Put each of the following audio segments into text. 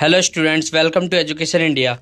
Hello students, welcome to education India.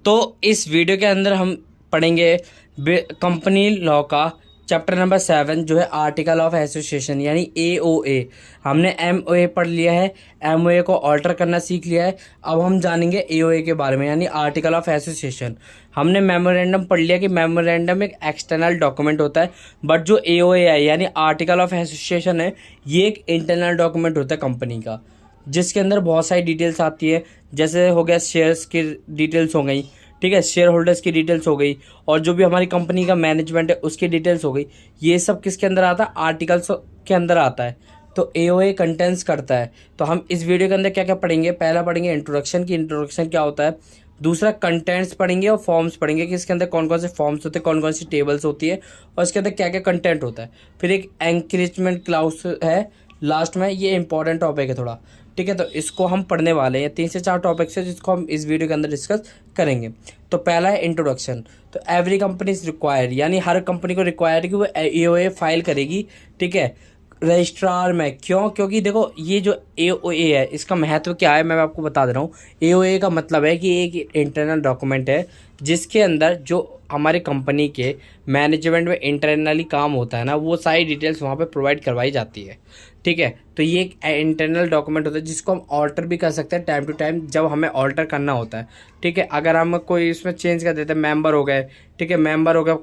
तो इस video के अंदर हम पढ़ेंगे कंपनी लॉ का चैप्टर नंबर 7 जो है आर्टिकल ऑफ एसोसिएशन यानी एओए। हमने एमओए पढ़ लिया है, एमओए को ऑल्टर करना सीख लिया है। अब हम जानेंगे एओए के बारे में यानी आर्टिकल ऑफ एसोसिएशन। हमने मेमोरेंडम पढ़ लिया कि मेमोरेंडम एक एक्सटर्नल डॉक्यूमेंट होता है, बट जो एओए है यानी आर्टिकल ऑफ एसोसिएशन है ये एक इंटरनल डॉक्यूमेंट होता है कंपनी का, जिसके अंदर बहुत सारी डिटेल्स आती है। जैसे हो गया शेयर्स की डिटेल्स हो गई, ठीक है, शेयर होल्डर्स की डिटेल्स हो गई, और जो भी हमारी कंपनी का मैनेजमेंट है उसकी डिटेल्स हो गई। ये सब किसके अंदर आता है? आर्टिकल्स के अंदर आता है। तो एओए कंटेंट्स करता है। तो हम इस वीडियो के अंदर क्या क्या पढ़ेंगे? पहला पढ़ेंगे इंट्रोडक्शन की, इंट्रोडक्शन क्या होता है। दूसरा कंटेंट्स पढ़ेंगे और फॉर्म्स पढ़ेंगे कि इसके अंदर कौन कौन से फॉर्म्स होते हैं, कौन कौन सी टेबल्स होती है और इसके अंदर क्या क्या कंटेंट होता है। फिर एक एनक्रिचमेंट क्लाउज है लास्ट में, ये इंपॉर्टेंट टॉपिक है थोड़ा, ठीक है। तो इसको हम पढ़ने वाले हैं। 3 से 4 टॉपिक्स है जिसको हम इस वीडियो के अंदर डिस्कस करेंगे। तो पहला है इंट्रोडक्शन। तो एवरी कंपनी इज रिक्वायर्ड यानी हर कंपनी को रिक्वायर्ड है कि वो एओए फाइल करेगी, ठीक है, रजिस्ट्रार में। क्यों? क्योंकि देखो ये जो एओए है इसका महत्व क्या है मैं आपको बता दे रहा हूँ। एओए का मतलब है कि एक इंटरनल डॉक्यूमेंट है जिसके अंदर जो हमारे कंपनी के मैनेजमेंट में इंटरनली काम होता है ना, वो सारी डिटेल्स वहाँ पे प्रोवाइड करवाई जाती है, ठीक है। तो ये एक इंटरनल डॉक्यूमेंट होता है जिसको हम ऑल्टर भी कर सकते हैं टाइम टू टाइम जब हमें ऑल्टर करना होता है, ठीक है। अगर हम कोई इसमें चेंज कर देते हैं, मेंबर हो गए, ठीक है, मेंबर हो गया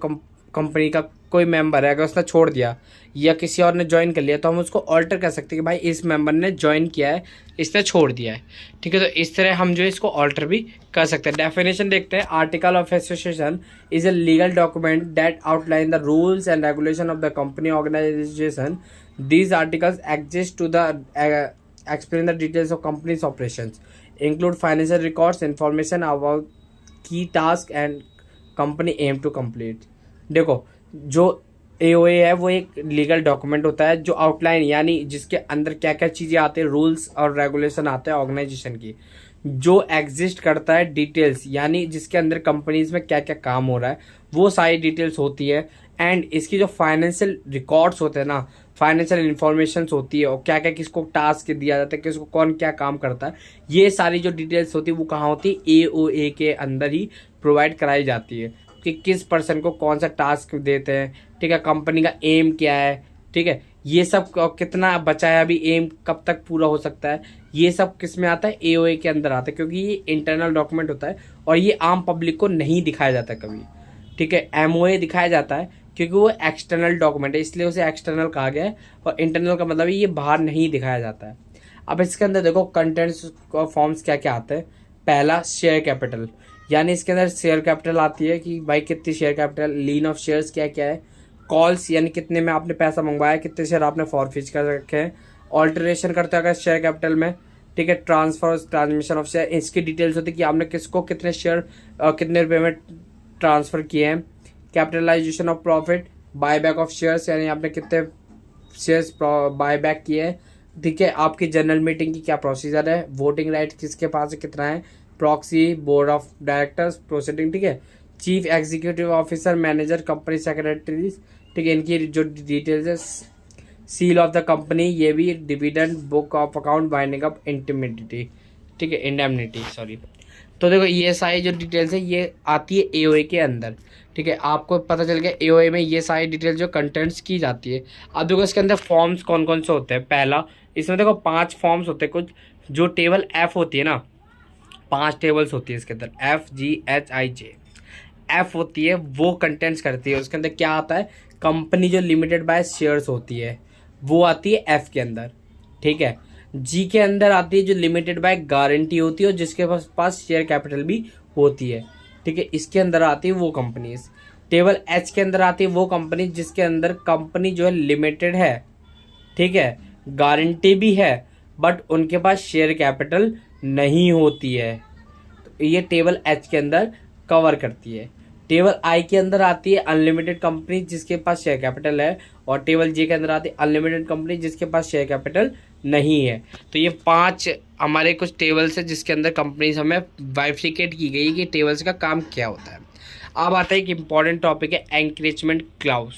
कंपनी का कोई मेंबर है, अगर उसने छोड़ दिया या किसी और ने ज्वाइन कर लिया तो हम उसको ऑल्टर कर सकते हैं कि भाई इस मेंबर ने ज्वाइन किया है, इसने छोड़ दिया है, ठीक है। तो इस तरह हम जो है इसको ऑल्टर भी कर सकते हैं। डेफिनेशन देखते हैं। Article of association is a legal document that outline the rules and regulation of the company organisation. These articles exist to explain the details of company's operations, include financial records, information about key tasks and company aim to complete. देखो, जो AOA है वो एक legal document होता है जो outline यानी जिसके अंदर क्या क्या चीज़ें आती है, रूल्स और रेगुलेशन आते हैं ऑर्गेनाइजेशन की, जो एग्जिस्ट करता है डिटेल्स यानी जिसके अंदर कंपनीज में क्या क्या काम हो रहा है वो सारी डिटेल्स होती है। एंड इसकी जो फाइनेंशियल रिकॉर्ड्स होते हैं ना, फाइनेंशियल इंफॉर्मेशन होती है और क्या क्या किसको टास्क दिया जाता है, किसको कौन क्या काम करता है, ये सारी जो डिटेल्स होती है वो कहाँ होती है? एओए के अंदर ही प्रोवाइड कराई जाती है कि किस पर्सन को कौन सा टास्क देते हैं, ठीक है, कंपनी का एम क्या है, ठीक है, ये सब कितना बचा है अभी, एम कब तक पूरा हो सकता है, ये सब किस में आता है? एओए के अंदर आता है, क्योंकि ये इंटरनल डॉक्यूमेंट होता है और ये आम पब्लिक को नहीं दिखाया जाता कभी, ठीक है। एमओए दिखाया जाता है क्योंकि वो एक्सटर्नल डॉक्यूमेंट है इसलिए उसे एक्सटर्नल कहा गया है, और इंटरनल का मतलब ये बाहर नहीं दिखाया जाता है। अब इसके अंदर देखो कंटेंट्स फॉर्म्स क्या क्या आते हैं। पहला शेयर कैपिटल, यानी इसके अंदर शेयर कैपिटल आती है कि भाई कितनी share capital, lean of shares क्या क्या है, कॉल्स यानी कितने में आपने पैसा मंगवाया, कितने शेयर आपने फॉरफिच कर रखे हैं, ऑल्टरेशन करते हो अगर शेयर कैपिटल में, ठीक है, ट्रांसफर ट्रांसमिशन ऑफ शेयर, इसकी डिटेल्स होती है कि आपने किसको कितने शेयर कितने रुपये में ट्रांसफर किए हैं, capitalisation of profit, buyback of shares यानी आपने कितने शेयर्स बायबैक किए हैं, ठीक है, आपकी जनरल मीटिंग की क्या प्रोसीजर है, वोटिंग राइट किसके पास है कितना है, proxy, board of directors, proceeding, ठीक है, chief executive officer, manager, company secretaries, ठीक है, इनकी जो डिटेल्स है, सील ऑफ द कंपनी, ये भी dividend, book of account, binding of इंटिमिडिटी, ठीक है, इंडेमनिटी, सॉरी। तो देखो ये सारी जो डिटेल्स है ये आती है एओए के अंदर, ठीक है। आपको पता चल गया एओए में ये सारी डिटेल्स जो कंटेंट्स की जाती है। अब देखो इसके अंदर फॉर्म्स कौन कौन से होते हैं। पहला, इसमें देखो 5 फॉर्म्स होते हैं कुछ, जो टेबल एफ होती है ना, 5 टेबल्स होती है इसके अंदर, FGHIJ। एफ होती है वो कंटेंट्स करती है, उसके अंदर क्या आता है? कंपनी जो लिमिटेड बाय शेयर्स होती है वो आती है एफ के अंदर, ठीक है। जी के अंदर आती है जो लिमिटेड बाय गारंटी होती है और जिसके पास शेयर कैपिटल भी होती है, ठीक है, इसके अंदर आती है वो कंपनीज। टेबल एच के अंदर आती है वो कंपनी जिसके अंदर कंपनी जो है लिमिटेड है, ठीक है, गारंटी भी है, बट उनके पास शेयर कैपिटल नहीं होती है, तो ये टेबल एच के अंदर कवर करती है। टेबल आई के अंदर आती है अनलिमिटेड कंपनी जिसके पास शेयर कैपिटल है, और टेबल जे के अंदर आती है अनलिमिटेड कंपनी जिसके पास शेयर कैपिटल नहीं है। तो ये 5 हमारे कुछ टेबल्स है जिसके अंदर कंपनीज हमें बाइफिकेट की गई कि टेबल्स का काम क्या होता है। अब आता है एक इंपॉर्टेंट टॉपिक है एंक्रेचमेंट क्लाउज,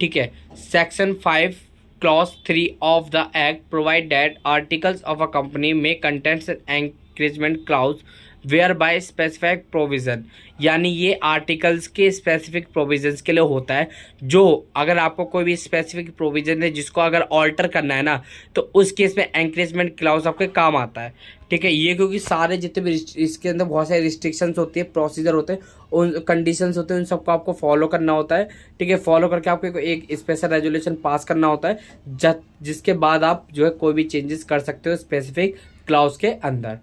ठीक है। Section 5 clause 3 of the act provide that articles of a company में contents and entrenchment clause whereby specific provision, यानी ये आर्टिकल्स के स्पेसिफिक प्रोविजंस के लिए होता है। जो अगर आपको कोई भी स्पेसिफिक प्रोविजन है जिसको अगर ऑल्टर करना है ना, तो उस केस में एंकरेजमेंट क्लाउज आपके काम आता है। ठीक है, ये क्योंकि सारे जितने भी इसके अंदर बहुत सारे रिस्ट्रिक्शंस होती है, प्रोसीजर होते हैं, उन कंडीशंस होते हैं, उन सबको आपको फॉलो करना होता है। ठीक है, फॉलो करके आपको एक स्पेशल रेजोल्यूशन पास करना होता है, जिसके बाद आप जो है कोई भी चेंजेस कर सकते हो स्पेसिफिक क्लाउज के अंदर।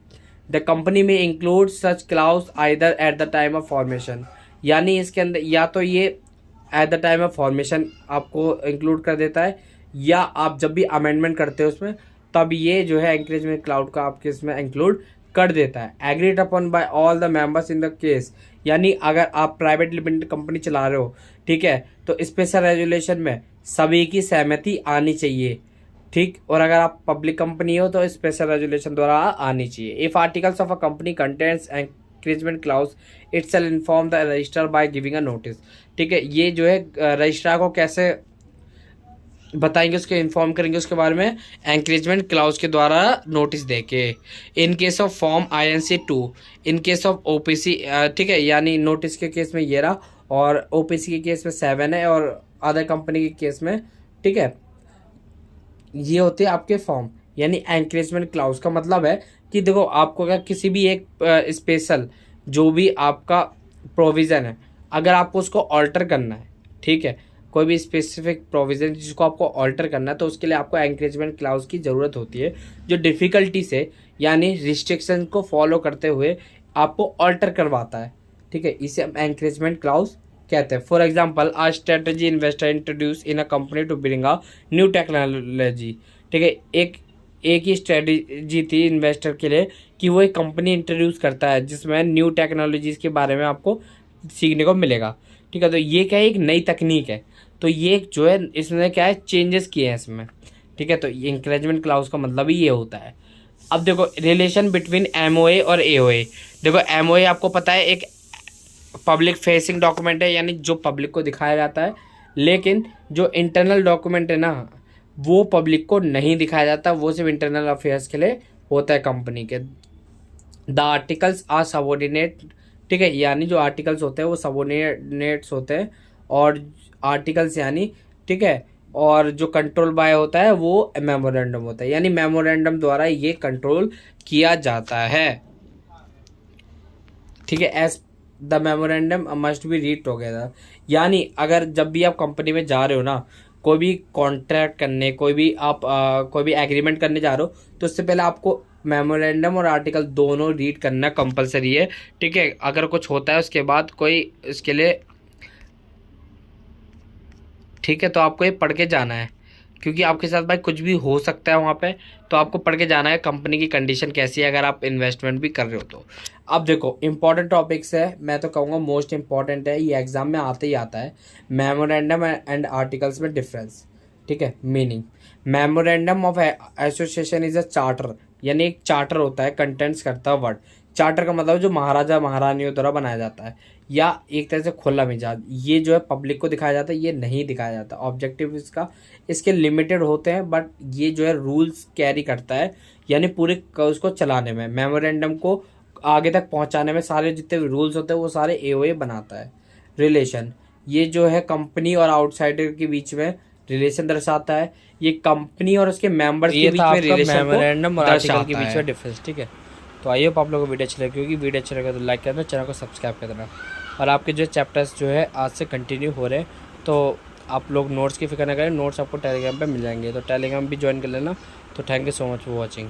द कंपनी में include such clause either at the time of formation, यानी इसके अंदर या तो ये at the time of formation आपको इंक्लूड कर देता है, या आप जब भी अमेंडमेंट करते हो उसमें तब ये जो है एंकरेजमेंट क्लाउड का आपके इसमें इंक्लूड कर देता है। Agreed upon bye all the members in the case, यानी अगर आप प्राइवेट लिमिटेड कंपनी चला रहे हो, ठीक है, तो स्पेशल रेजुलेशन में सभी की सहमति आनी चाहिए। ठीक, और अगर आप पब्लिक कंपनी हो तो स्पेशल रेजुलेशन द्वारा आनी चाहिए। If articles of a company contents entrenchment clause it shall inform the registrar by giving a notice. ठीक है, ये जो है रजिस्ट्रार को कैसे बताएंगे, उसके इन्फॉर्म करेंगे उसके बारे में एंकरेजमेंट क्लाउज के द्वारा नोटिस देके। In case of form INC 2, in case of OPC, ठीक है, यानी नोटिस के केस में ये रहा, और OPC के केस में 7 है, और अदर कंपनी के केस में, ठीक है, ये होते हैं आपके फॉर्म। यानी एंकरेजमेंट क्लाउज का मतलब है कि देखो आपको अगर किसी भी एक स्पेशल जो भी आपका प्रोविज़न है, अगर आपको उसको ऑल्टर करना है, ठीक है, कोई भी स्पेसिफिक प्रोविज़न जिसको आपको ऑल्टर करना है, तो उसके लिए आपको एंकरेजमेंट क्लाउज की ज़रूरत होती है, जो डिफ़िकल्टी से यानी रिस्ट्रिक्शन को फॉलो करते हुए आपको ऑल्टर करवाता है। ठीक है, इसे हम एंकरेजमेंट क्लाउज कहते हैं। For example, a strategy investor introduce in a company to bring a new technology. ठीक है, एक ही स्ट्रेटजी थी इन्वेस्टर के लिए कि वो एक कंपनी इंट्रोड्यूस करता है जिसमें न्यू टेक्नोलॉजीज़ के बारे में आपको सीखने को मिलेगा। ठीक है, तो ये क्या है, एक नई तकनीक है, तो ये जो है इसने क्या है चेंजेस किए हैं इसमें। ठीक है, तो इंकरेजमेंट क्लाउज का मतलब ही ये होता है। अब देखो रिलेशन बिटवीन MOA और AOA। देखो MOA आपको पता है एक पब्लिक फेसिंग डॉक्यूमेंट है, यानी जो पब्लिक को दिखाया जाता है, लेकिन जो इंटरनल डॉक्यूमेंट है ना, वो पब्लिक को नहीं दिखाया जाता, वो सिर्फ इंटरनल अफेयर्स के लिए होता है कंपनी के। The articles are subordinate. ठीक है, यानी जो आर्टिकल्स होते हैं वो सबॉर्डिनेट्स होते हैं, और आर्टिकल्स यानी, ठीक है, और जो कंट्रोल बाय होता है वो मेमोरेंडम होता है, यानी मेमोरेंडम द्वारा ये कंट्रोल किया जाता है। ठीक है, as the memorandum must be read together, यानी अगर जब भी आप कंपनी में जा रहे हो ना, कोई भी कॉन्ट्रैक्ट करने, कोई भी आप कोई भी एग्रीमेंट करने जा रहे हो, तो उससे पहले आपको मेमोरेंडम और आर्टिकल दोनों रीड करना कंपलसरी है। ठीक है, अगर कुछ होता है उसके बाद कोई इसके लिए, ठीक है, तो आपको ये पढ़ के जाना है, क्योंकि आपके साथ भाई कुछ भी हो सकता है वहाँ पे, तो आपको पढ़ के जाना है कंपनी की कंडीशन कैसी है अगर आप इन्वेस्टमेंट भी कर रहे हो तो। अब देखो इंपॉर्टेंट टॉपिक्स है, मैं तो कहूँगा मोस्ट इंपॉर्टेंट है, ये एग्जाम में आते ही आता है। मेमोरेंडम एंड आर्टिकल्स में डिफरेंस। ठीक है, meaning memorandum of association is a charter, यानी एक चार्टर होता है, कंटेंट्स करता है वर्ड। चार्टर का मतलब जो महाराजा महारानियों द्वारा बनाया जाता है, या एक तरह से खुला मिजाज, ये जो है पब्लिक को दिखाया जाता है, ये नहीं दिखाया जाता। ऑब्जेक्टिव इसके लिमिटेड होते हैं, बट ये जो है रूल्स कैरी करता है, यानी पूरे उसको चलाने में, मेमोरेंडम को आगे तक पहुंचाने में सारे जितने भी रूल्स होते हैं वो सारे AOA बनाता है। रिलेशन, ये जो है कंपनी और आउटसाइडर के बीच में रिलेशन दर्शाता है, ये कंपनी और उसके मेंबर्स के बीच में रिलेशन, मेमोरेंडम और आर्टिकल के बीच में डिफरेंस। ठीक है, तो आइए आप लोगों को वीडियो अच्छा लगे, क्योंकि वीडियो अच्छा लगे तो लाइक कर देना, चैनल को सब्सक्राइब कर देना। और आपके जो चैप्टर्स जो है आज से कंटिन्यू हो रहे हैं, तो आप लोग नोट्स की फिक्र ना करें, नोट्स आपको टेलीग्राम पे मिल जाएंगे, तो टेलीग्राम भी ज्वाइन कर लेना। तो thank you so much for watching.